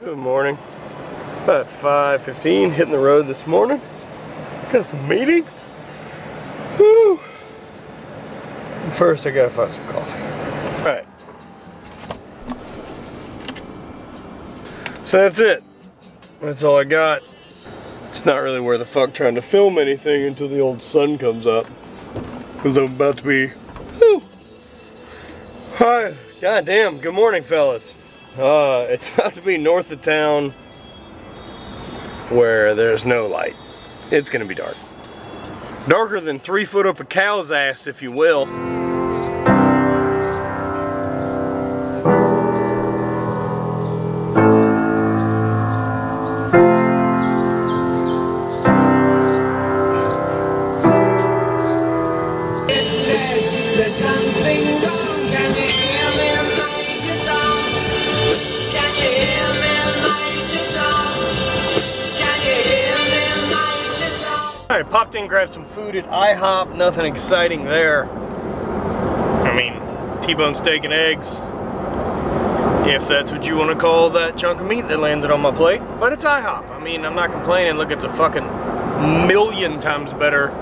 Good morning. About 5:15, hitting the road this morning. Got some meetings. Whew. First, I gotta find some coffee. Alright. So that's it. That's all I got. It's not really worth the fuck trying to film anything until the old sun comes up. Because I'm about to be... Whew. Hi. God damn. Good morning, fellas. It's about to be north of town where there's no light. It's gonna be dark. Darker than 3 foot up a cow's ass, if you will. There's something wrong, can you hear me, Major Tom? Can you hear me, Major Tom? Can you hear me, Major Tom? Alright, popped in, grabbed some food at IHOP, nothing exciting there. I mean, T-bone steak and eggs, if that's what you want to call that chunk of meat that landed on my plate. But it's IHOP, I mean, I'm not complaining. Look, it's a fucking million times better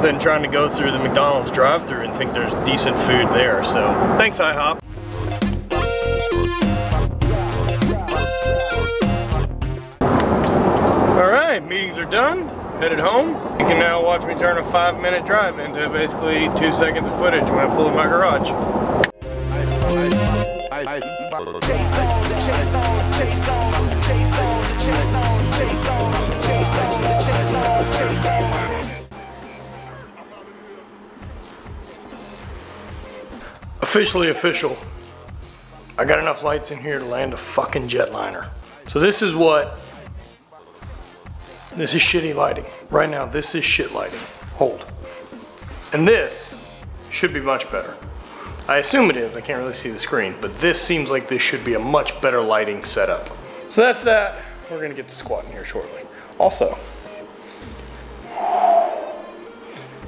than trying to go through the McDonald's drive-thru and think there's decent food there. So, thanks IHOP. Alright, meetings are done. Headed home. You can now watch me turn a 5-minute drive into basically 2 seconds of footage when I pull in my garage. Officially official. I got enough lights in here to land a fucking jetliner. So this is shitty lighting. Right now, this is shit lighting. Hold. And this should be much better. I assume it is, I can't really see the screen, but this seems like this should be a much better lighting setup. So that's that. We're gonna get to squatting here shortly. Also,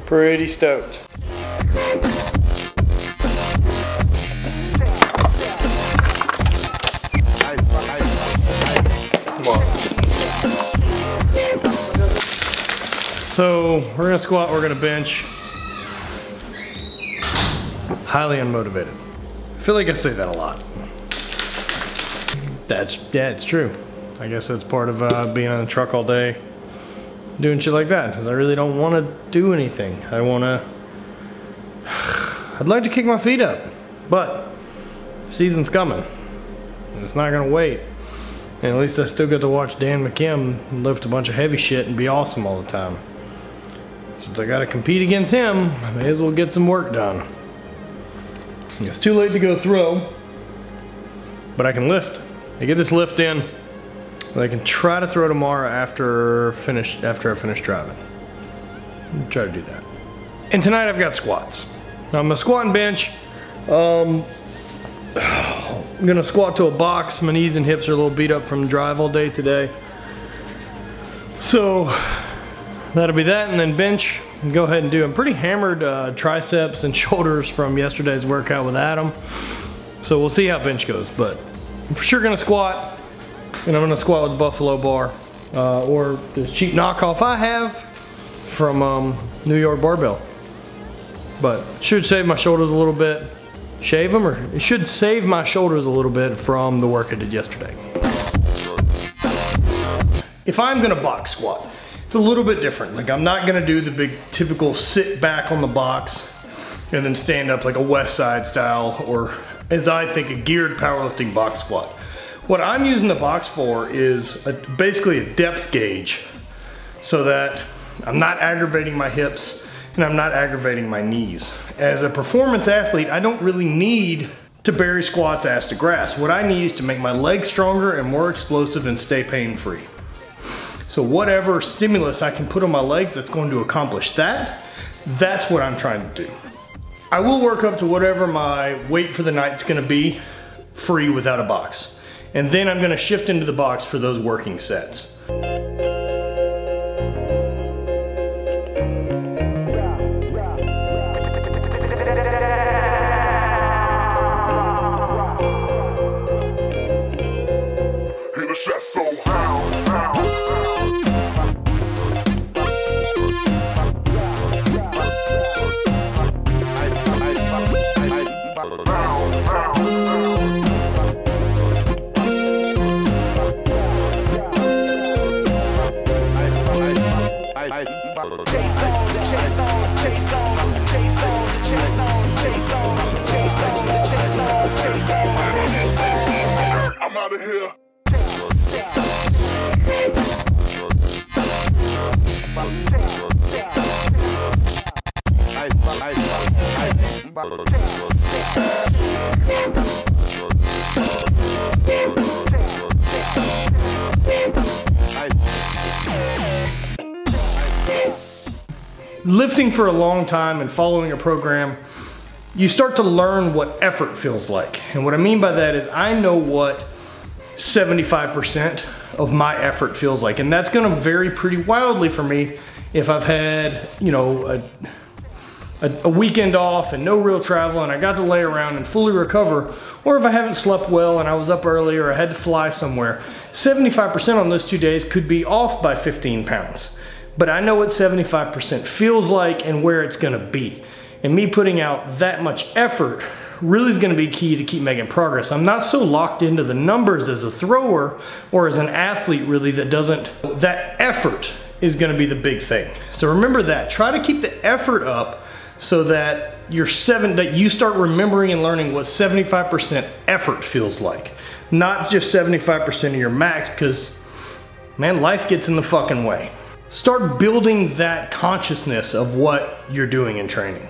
pretty stoked. So we're gonna squat, we're gonna bench. Highly unmotivated. I feel like I say that a lot. Yeah, it's true. I guess that's part of being on the truck all day, doing shit like that, because I really don't want to do anything. I'd like to kick my feet up, but the season's coming. And it's not gonna wait. And at least I still get to watch Dan McKim lift a bunch of heavy shit and be awesome all the time. Since I gotta compete against him, I may as well get some work done. It's too late to go throw, but I can lift. I get this lift in, and I can try to throw tomorrow after I finish driving. I'll try to do that. And tonight I've got squats. I'm gonna squat and bench. I'm gonna squat to a box. My knees and hips are a little beat up from the drive all day today. So that'll be that, and then bench. Go ahead and do. I'm pretty hammered triceps and shoulders from yesterday's workout with Adam. So we'll see how bench goes, but I'm for sure gonna squat, and I'm gonna squat with the Buffalo bar, or this cheap knockoff I have from New York Barbell. But should save my shoulders a little bit. Shave them, or it should save my shoulders a little bit from the work I did yesterday. If I'm gonna box squat, it's a little bit different. Like, I'm not gonna do the big typical sit back on the box and then stand up like a West Side style, or as I think, a geared powerlifting box squat. What I'm using the box for is basically a depth gauge, so that I'm not aggravating my hips and I'm not aggravating my knees. As a performance athlete, I don't really need to bury squats ass to grass. What I need is to make my legs stronger and more explosive and stay pain-free. So whatever stimulus I can put on my legs that's going to accomplish that, that's what I'm trying to do. I will work up to whatever my weight for the night's gonna be, free without a box. And then I'm gonna shift into the box for those working sets. Hit the shot so high. I'm out of here. Lifting for a long time and following a program, you start to learn what effort feels like. And what I mean by that is I know what 75% of my effort feels like. And that's gonna vary pretty wildly for me if I've had, you know, a weekend off and no real travel and I got to lay around and fully recover, or if I haven't slept well and I was up early or I had to fly somewhere. 75% on those 2 days could be off by 15 pounds. But I know what 75% feels like and where it's gonna be. And me putting out that much effort really is gonna be key to keep making progress. I'm not so locked into the numbers as a thrower or as an athlete really that effort is gonna be the big thing. So remember that, try to keep the effort up so that you start remembering and learning what 75% effort feels like. Not just 75% of your max, because man, life gets in the fucking way. Start building that consciousness of what you're doing in training.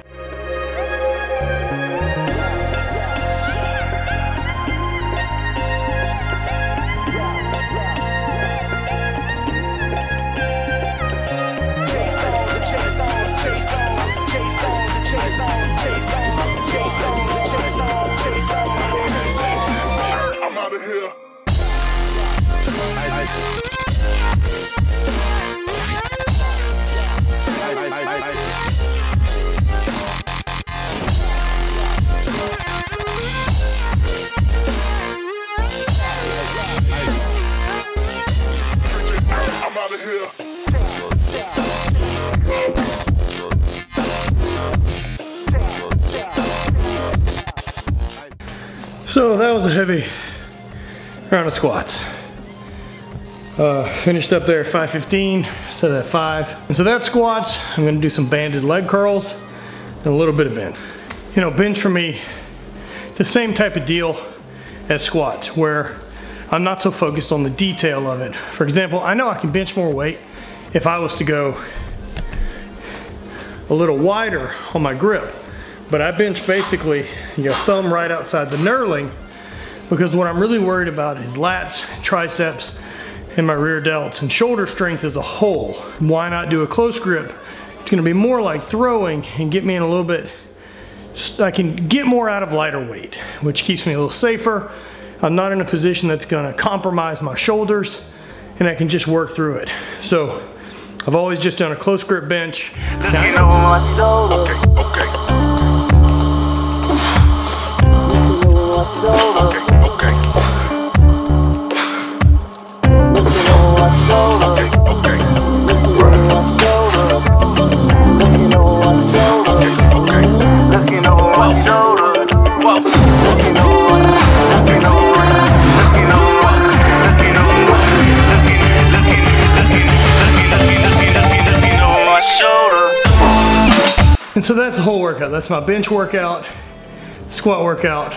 I'm out of here. I'm out of here. So that was a heavy round of squats. Finished up there at 515, set at 5. And so that's squats. I'm gonna do some banded leg curls and a little bit of bench. You know, bench for me, the same type of deal as squats, where I'm not so focused on the detail of it. For example, I know I can bench more weight if I was to go a little wider on my grip. But I bench basically, you know, thumb right outside the knurling, because what I'm really worried about is lats, triceps, and my rear delts, and shoulder strength as a whole. Why not do a close grip? It's gonna be more like throwing and get me in a little bit, I can get more out of lighter weight, which keeps me a little safer. I'm not in a position that's gonna compromise my shoulders, and I can just work through it. So I've always just done a close grip bench. And so that's the whole workout. That's my bench workout, squat workout.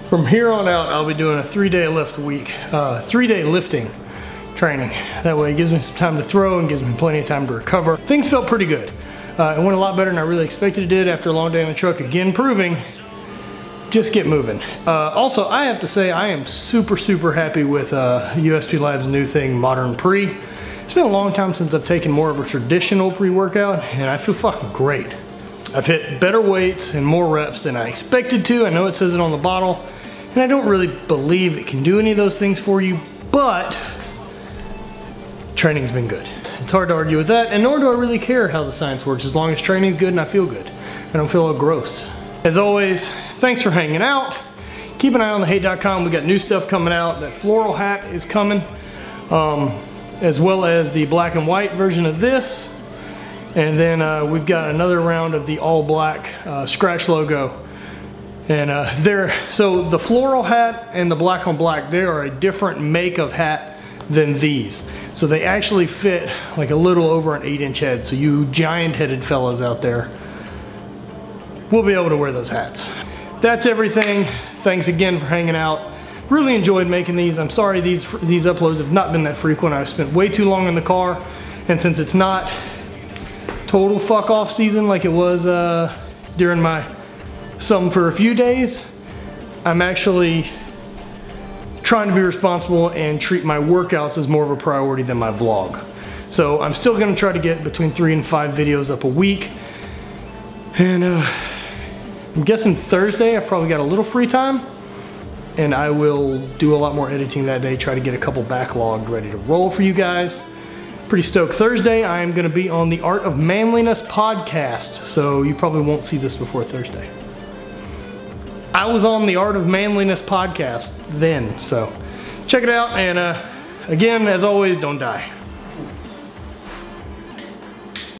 From here on out, I'll be doing a 3-day lift week, 3-day lifting training. That way it gives me some time to throw and gives me plenty of time to recover. Things felt pretty good. It went a lot better than I really expected it did after a long day in the truck. Again, proving, just get moving. Also, I have to say I am super, super happy with USP Lab's new thing, Modern Pre. It's been a long time since I've taken more of a traditional pre-workout, and I feel fucking great. I've hit better weights and more reps than I expected to. I know it says it on the bottle, and I don't really believe it can do any of those things for you, but training's been good. It's hard to argue with that, and nor do I really care how the science works, as long as training's good and I feel good. I don't feel all gross. As always, thanks for hanging out. keep an eye on thehate.com. We got new stuff coming out. That floral hat is coming, as well as the black and white version of this. And then we've got another round of the all black scratch logo. And so the floral hat and the black on black, they are a different make of hat than these. So they actually fit like a little over an 8-inch head. So you giant headed fellas out there will be able to wear those hats. That's everything. Thanks again for hanging out. Really enjoyed making these. I'm sorry these uploads have not been that frequent. I've spent way too long in the car. And since it's not total fuck off season like it was during my some for a few days, I'm actually trying to be responsible and treat my workouts as more of a priority than my vlog. So I'm still gonna try to get between 3 and 5 videos up a week. And I'm guessing Thursday I've probably got a little free time, and I will do a lot more editing that day, try to get a couple backlogged ready to roll for you guys. Pretty stoked. Thursday I am gonna be on the Art of Manliness podcast, so you probably won't see this before Thursday. I was on the Art of Manliness podcast then, so check it out, and again, as always, don't die.